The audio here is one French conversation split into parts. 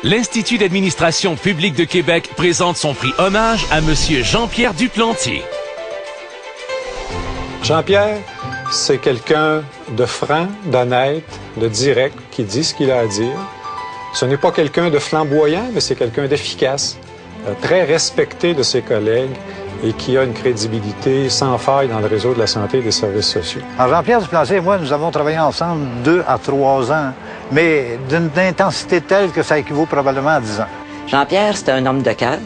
L'Institut d'administration publique de Québec présente son prix hommage à Monsieur Jean-Pierre Duplantier. Jean-Pierre, c'est quelqu'un de franc, d'honnête, de direct, qui dit ce qu'il a à dire. Ce n'est pas quelqu'un de flamboyant, mais c'est quelqu'un d'efficace, très respecté de ses collègues et qui a une crédibilité sans faille dans le réseau de la santé et des services sociaux. Alors Jean-Pierre Duplantier et moi, nous avons travaillé ensemble 2 à 3 ans, mais d'une intensité telle que ça équivaut probablement à 10 ans. Jean-Pierre, c'est un homme de cœur,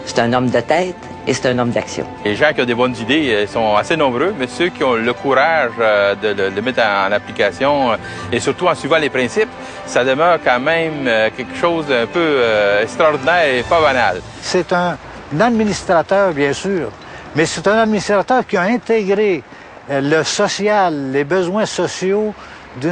c'est un homme de tête et c'est un homme d'action. Les gens qui ont des bonnes idées sont assez nombreux, mais ceux qui ont le courage de mettre en application et surtout en suivant les principes, ça demeure quand même quelque chose d'un peu extraordinaire et pas banal. C'est un administrateur, bien sûr, mais c'est un administrateur qui a intégré le social, les besoins sociaux de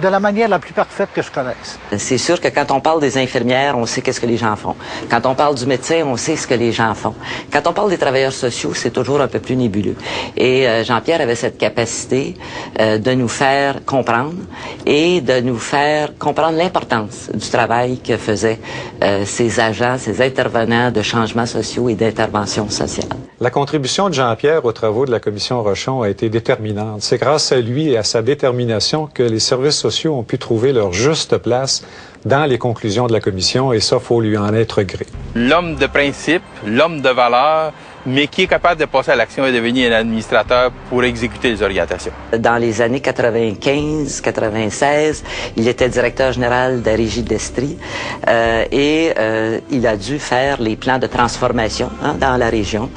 la manière la plus parfaite que je connaisse. C'est sûr que quand on parle des infirmières, on sait qu'est-ce que les gens font. Quand on parle du médecin, on sait ce que les gens font. Quand on parle des travailleurs sociaux, c'est toujours un peu plus nébuleux. Et Jean-Pierre avait cette capacité de nous faire comprendre et de nous faire comprendre l'importance du travail que faisaient ces agents, ces intervenants de changements sociaux et d'intervention sociale. La contribution de Jean-Pierre aux travaux de la Commission Rochon a été déterminante. C'est grâce à lui et à sa détermination que les services sociaux ont pu trouver leur juste place dans les conclusions de la Commission, et ça, il faut lui en être gré. L'homme de principe, l'homme de valeur, mais qui est capable de passer à l'action et devenir un administrateur pour exécuter les orientations. Dans les années 95-96, il était directeur général de la Régie de l'Estrie et il a dû faire les plans de transformation dans la région,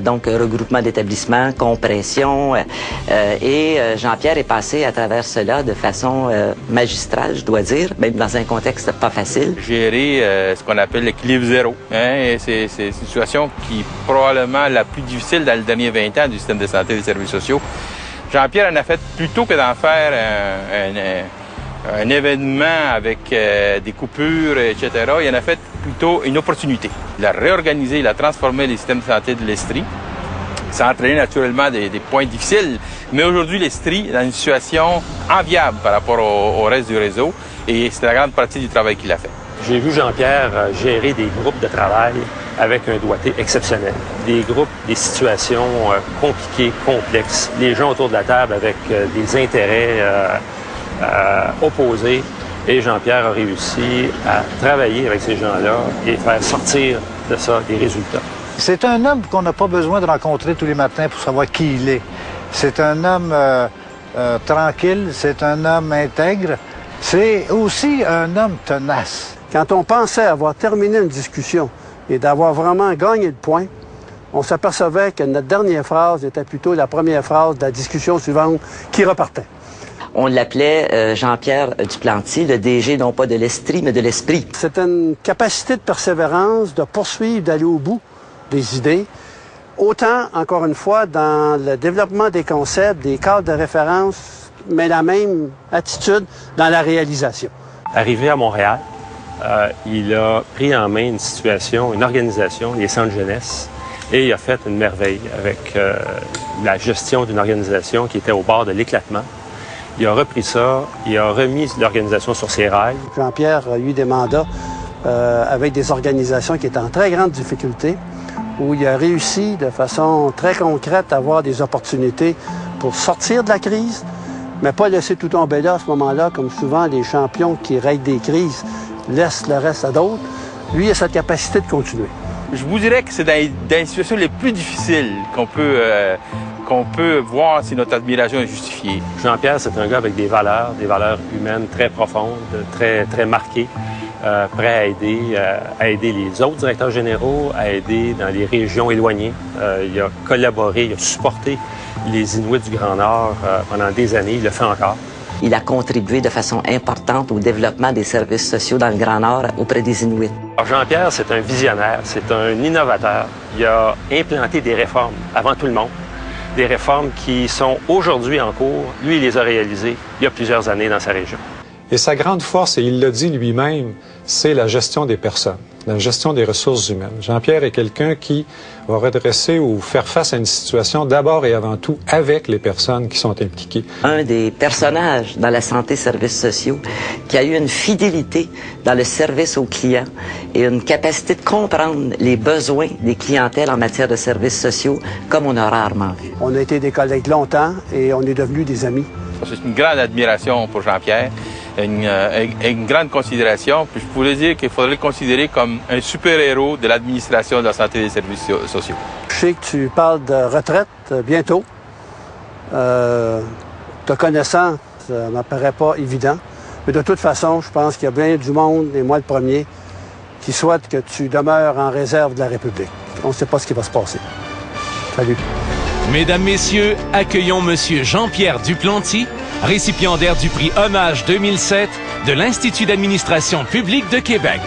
donc regroupement d'établissements, compression, et Jean-Pierre est passé à travers cela de façon magistrale, je dois dire, même dans un contexte pas facile. Gérer ce qu'on appelle l'équilibre zéro, et c'est une situation qui probablement la plus difficile dans les derniers 20 ans du système de santé et des services sociaux. Jean-Pierre en a fait plutôt que d'en faire un événement avec des coupures, etc. Il en a fait plutôt une opportunité. Il a réorganisé, il a transformé les systèmes de santé de l'Estrie. Ça a entraîné naturellement des points difficiles, mais aujourd'hui l'Estrie est dans une situation enviable par rapport au reste du réseau, et c'est la grande partie du travail qu'il a fait. J'ai vu Jean-Pierre gérer des groupes de travail avec un doigté exceptionnel. Des groupes, des situations compliquées, complexes. Les gens autour de la table avec des intérêts opposés. Et Jean-Pierre a réussi à travailler avec ces gens-là et faire sortir de ça des résultats. C'est un homme qu'on n'a pas besoin de rencontrer tous les matins pour savoir qui il est. C'est un homme tranquille, c'est un homme intègre. C'est aussi un homme tenace. Quand on pensait avoir terminé une discussion et d'avoir vraiment gagné le point, on s'apercevait que notre dernière phrase était plutôt la première phrase de la discussion suivante qui repartait. On l'appelait Jean-Pierre Duplantier, le DG non pas de l'Estrie, mais de l'esprit. C'était une capacité de persévérance, de poursuivre, d'aller au bout des idées, autant, encore une fois, dans le développement des concepts, des cadres de référence, mais la même attitude dans la réalisation. Arrivé à Montréal, il a pris en main une situation, une organisation, les centres jeunesse, et il a fait une merveille avec la gestion d'une organisation qui était au bord de l'éclatement. Il a repris ça, il a remis l'organisation sur ses rails. Jean-Pierre a eu des mandats avec des organisations qui étaient en très grande difficulté, où il a réussi de façon très concrète à avoir des opportunités pour sortir de la crise, mais pas laisser tout tomber là à ce moment-là, comme souvent les champions qui règlent des crises laissent le reste à d'autres. Lui, il a cette capacité de continuer. Je vous dirais que c'est dans les situations les plus difficiles qu'on peut voir si notre admiration est justifiée. Jean-Pierre, c'est un gars avec des valeurs humaines très profondes, très marquées, prêt à aider les autres directeurs généraux, à aider dans les régions éloignées. Il a collaboré, il a supporté les Inuits du Grand Nord pendant des années, il le fait encore. Il a contribué de façon importante au développement des services sociaux dans le Grand Nord auprès des Inuits. Alors Jean-Pierre, c'est un visionnaire, c'est un innovateur. Il a implanté des réformes avant tout le monde, des réformes qui sont aujourd'hui en cours. Lui, il les a réalisées il y a plusieurs années dans sa région. Et sa grande force, et il l'a dit lui-même, c'est la gestion des personnes. dans la gestion des ressources humaines. Jean-Pierre est quelqu'un qui va redresser ou faire face à une situation d'abord et avant tout avec les personnes qui sont impliquées. Un des personnages dans la santé services sociaux qui a eu une fidélité dans le service aux clients et une capacité de comprendre les besoins des clientèles en matière de services sociaux comme on a rarement vu. On a été des collègues longtemps et on est devenus des amis. C'est une grande admiration pour Jean-Pierre, une grande considération. Puis je pourrais dire qu'il faudrait le considérer comme un super-héros de l'administration de la santé et des services sociaux. Je sais que tu parles de retraite bientôt. Te connaissant, ça ne m'apparaît pas évident. Mais de toute façon, je pense qu'il y a bien du monde, et moi le premier, qui souhaite que tu demeures en réserve de la République. On ne sait pas ce qui va se passer. Salut. Mesdames, Messieurs, accueillons Monsieur Jean-Pierre Duplanty, récipiendaire du prix Hommage 2007 de l'Institut d'administration publique de Québec.